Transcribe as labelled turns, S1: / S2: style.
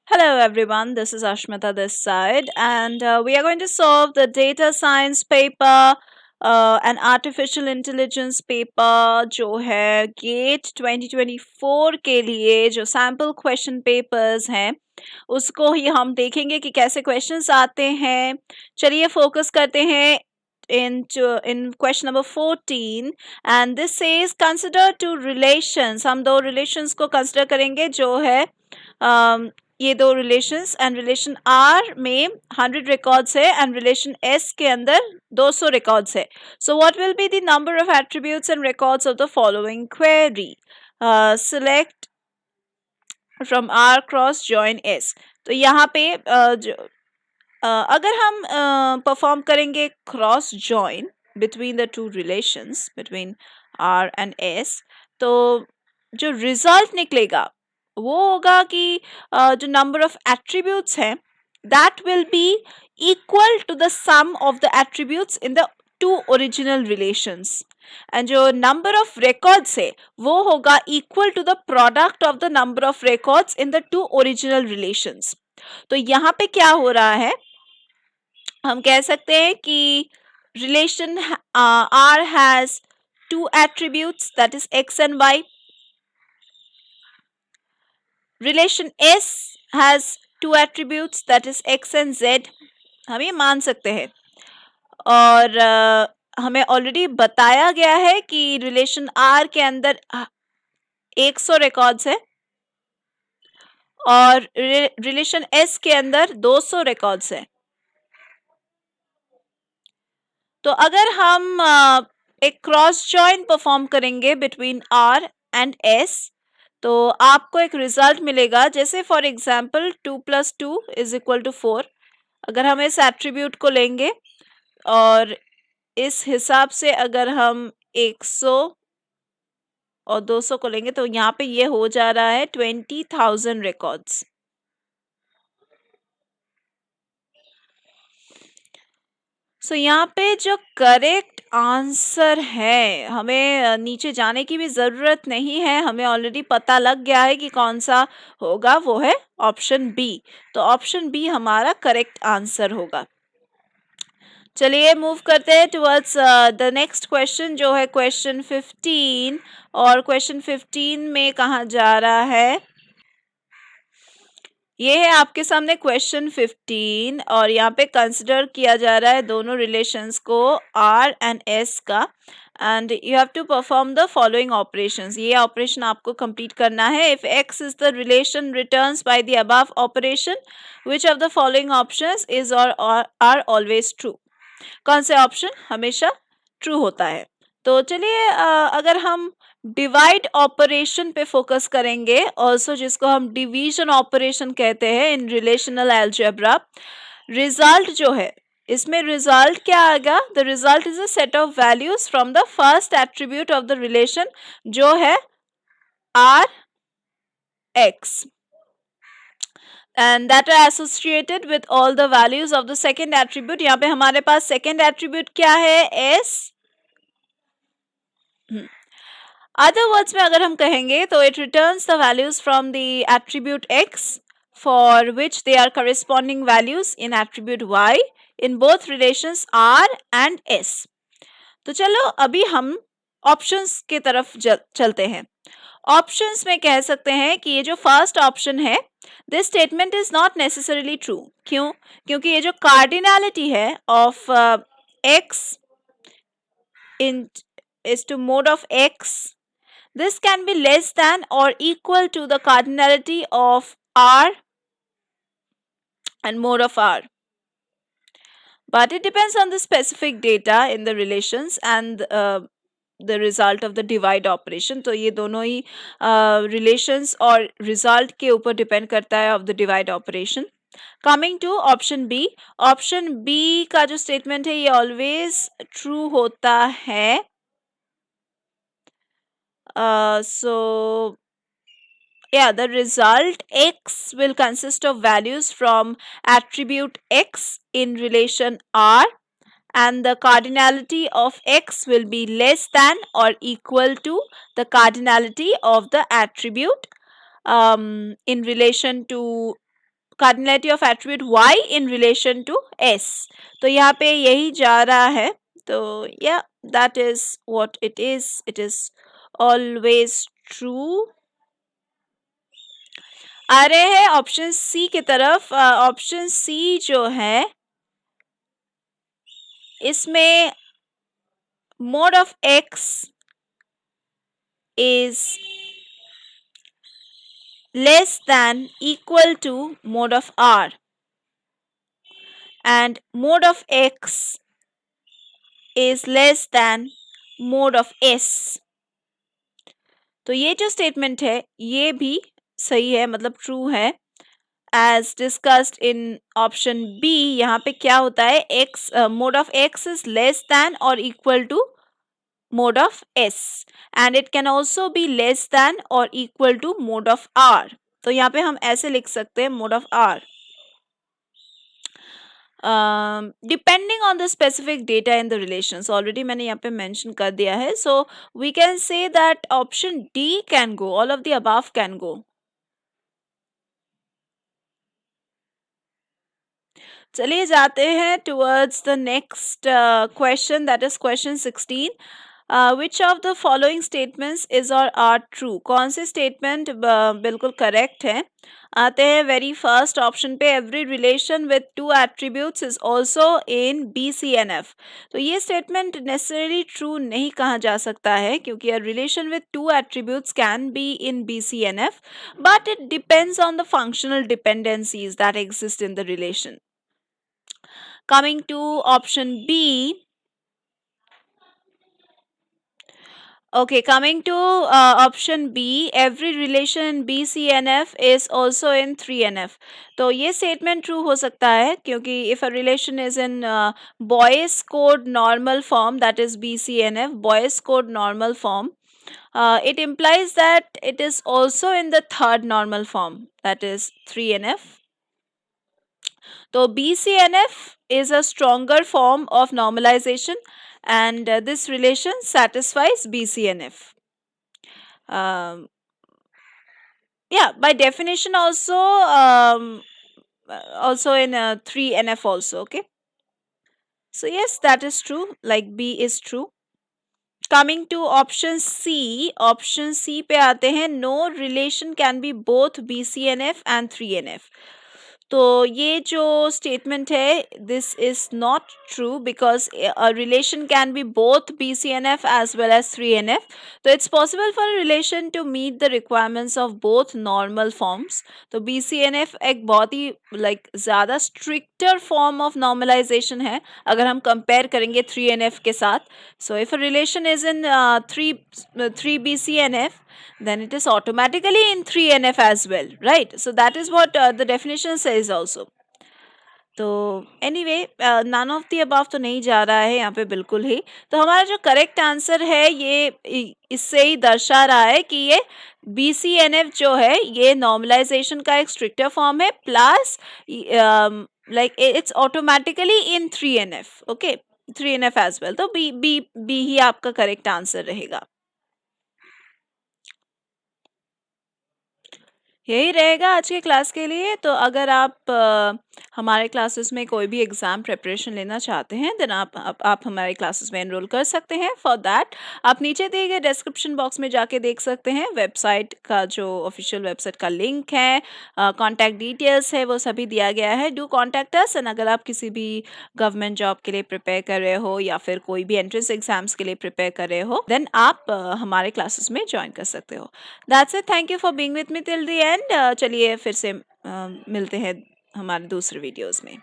S1: Hello everyone, this is Ashmita this side, and we are going to solve the data science paper and artificial intelligence paper जो है gate 2024 के लिए जो sample question papers हैं उसको ही हम देखेंगे कि कैसे क्वेश्चंस आते हैं. चलिए फोकस करते हैं in question number 14, and this says consider two relations. हम दो relations को consider करेंगे जो है ये दो रिलेशंस, एंड रिलेशन आर में 100 रिकॉर्ड्स है एंड रिलेशन एस के अंदर 200 रिकॉर्ड्स है. So what will be the number of attributes and records of the following query. Select from R cross join S. तो यहाँ पे अगर हम परफॉर्म करेंगे cross join between the two relations between R and S, तो जो result निकलेगा वो होगा कि जो नंबर ऑफ एट्रीब्यूट्स हैं that will be equal to the sum of the attributes in the two original relations, and जो नंबर ऑफ रिकॉर्ड्स है वो होगा equal to the product of the number of records in the two original relations. तो यहाँ पे क्या हो रहा है, हम कह सकते हैं कि relation R has two attributes, that is x and y. Relation S has two attributes, that is x and z. हम ये मान सकते हैं, और हमें ऑलरेडी बताया गया है कि रिलेशन R के अंदर 100 रिकॉर्ड्स है और रिलेशन S के अंदर 200 रिकॉर्ड्स है. तो अगर हम एक क्रॉस जॉइन परफॉर्म करेंगे बिटवीन R एंड S, तो आपको एक रिजल्ट मिलेगा. जैसे फॉर एग्जाम्पल 2 + 2 = 4. अगर हम इस एट्रीब्यूट को लेंगे और इस हिसाब से अगर हम 100 और 200 को लेंगे तो यहाँ पे ये हो जा रहा है 20,000 रिकॉर्ड्स. सो यहाँ पे जो करेक्ट आंसर है, हमें नीचे जाने की भी ज़रूरत नहीं है, हमें ऑलरेडी पता लग गया है कि कौन सा होगा, वो है ऑप्शन बी. तो ऑप्शन बी हमारा करेक्ट आंसर होगा. चलिए मूव करते हैं टुवर्ड्स द नेक्स्ट क्वेश्चन जो है क्वेश्चन 15. और क्वेश्चन 15 में कहा जा रहा है, ये है आपके सामने क्वेश्चन 15 और यहाँ पे कंसिडर किया जा रहा है दोनों रिलेशंस को R एंड S का, and you have to perform the following operations. ये ऑपरेशन आपको कंप्लीट करना है. If X is the relation returns by the above operation, which of the following options is or are always true. कौन से option हमेशा true होता है. तो चलिए अगर हम डिवाइड ऑपरेशन पे फोकस करेंगे, ऑल्सो जिसको हम डिवीजन ऑपरेशन कहते हैं इन रिलेशनल अलजेब्रा. रिजल्ट जो है इसमें रिजल्ट क्या आएगा, the result is a set of values from the first attribute of the relation जो है R x, and that are associated with all the values of the second attribute. यहाँ पे हमारे पास second attribute क्या है, s. Other words में अगर हम कहेंगे तो it returns the values from the attribute x for which they are corresponding values in attribute y in both relations r and s. तो चलो अभी हम ऑप्शंस की तरफ चलते हैं. ऑप्शंस में कह सकते हैं कि ये जो फर्स्ट ऑप्शन है, this statement is not necessarily true. क्यों? क्योंकि ये जो कार्डिनैलिटी है of x in is to mode of x, this can be less than or equal to the cardinality of r and mode of r, but it depends on the specific data in the relations and the result of the divide operation. तो ये दोनों ही relations और result के ऊपर depend करता है of the divide operation. Coming to option B, option B का जो statement है ये always true होता है. So yeah, the result x will consist of values from attribute x in relation R, and the cardinality of x will be less than or equal to the cardinality of the attribute in relation to cardinality of attribute y in relation to s। तो यहाँ पे यही जा रहा है। तो या that is what it is always true. आ रहे हैं ऑप्शन सी की तरफ। ऑप्शन सी जो है इसमें mode of x is less than equal to mode of r and mode of x is less than mode of s। तो ये जो स्टेटमेंट है ये भी सही है, मतलब ट्रू है। As discussed in option B, यहाँ पे क्या होता है, x mode of x is less than और equal to mode of s and it can also be less than or equal to mode of r। तो यहाँ पे हम ऐसे लिख सकते हैं mode of r depending on the specific data in the relations। already मैंने यहाँ पे mention कर दिया है। so we can say that option D can go, all of the above can go। चलिए जाते हैं towards the next question, that is question 16। which of the following statements is or are true? कौन से statement बिल्कुल correct है? आते हैं very first option पे, every relation with two attributes is also in BCNF। तो ये स्टेटमेंट नेसेसरी ट्रू नहीं कहा जा सकता है क्योंकि a relation with two attributes can be in BCNF but it depends on the functional dependencies that exist in the relation. Coming to option B. Okay, coming to option B, every relation in BCNF is also in 3NF। तो ये statement true हो सकता है क्योंकि if a relation is in Boyce code normal form, that is BCNF, Boyce code normal form, it implies that it is also in the third normal form, that is 3NF। तो BCNF is a stronger form of normalization and this relation satisfies BCNF। Yeah, by definition also also in 3NF also, okay। So yes, that is true, like B is true। Coming to option C, option C पे आते हैं, no relation can be both BCNF and 3NF। तो ये जो statement है this is not true because a relation can be both BCNF as well as 3NF। तो it's possible for a relation to meet the requirements of both normal forms. तो BCNF एक बहुत ही ज़्यादा stricter form of normalisation है अगर हम compare करेंगे 3NF के साथ। So if a relation is in 3 BCNF, then it is automatically in 3NF as well, right? So that is what the definition says also। तो anyway, none of the above तो नहीं जा रहा है यहाँ पे बिल्कुल ही। तो हमारा जो करेक्ट आंसर है ये इससे ही दर्शा रहा है कि ये BCNF जो है ये नॉर्मलाइजेशन का एक स्ट्रिक्टर फॉर्म है plus it's automatically in 3NF, okay, 3NF as well. तो बी ही आपका करेक्ट आंसर रहेगा। यही रहेगा आज के क्लास के लिए। तो अगर आप हमारे क्लासेस में कोई भी एग्ज़ाम प्रिपरेशन लेना चाहते हैं देन आप हमारे क्लासेस में एनरोल कर सकते हैं। फॉर दैट आप नीचे दिए गए डिस्क्रिप्शन बॉक्स में जाके देख सकते हैं, वेबसाइट का जो ऑफिशियल वेबसाइट का लिंक है, कॉन्टैक्ट डिटेल्स है, वो सभी दिया गया है। Do contact us. एंड अगर आप किसी भी गवर्नमेंट जॉब के लिए प्रिपेयर कर रहे हो या फिर कोई भी एंट्रेंस एग्जाम्स के लिए प्रिपेयर कर रहे हो देन आप हमारे क्लासेस में ज्वाइन कर सकते हो। That's it, thank you for being with me till the end. चलिए फिर से मिलते हैं हमारे दूसरे वीडियोस में।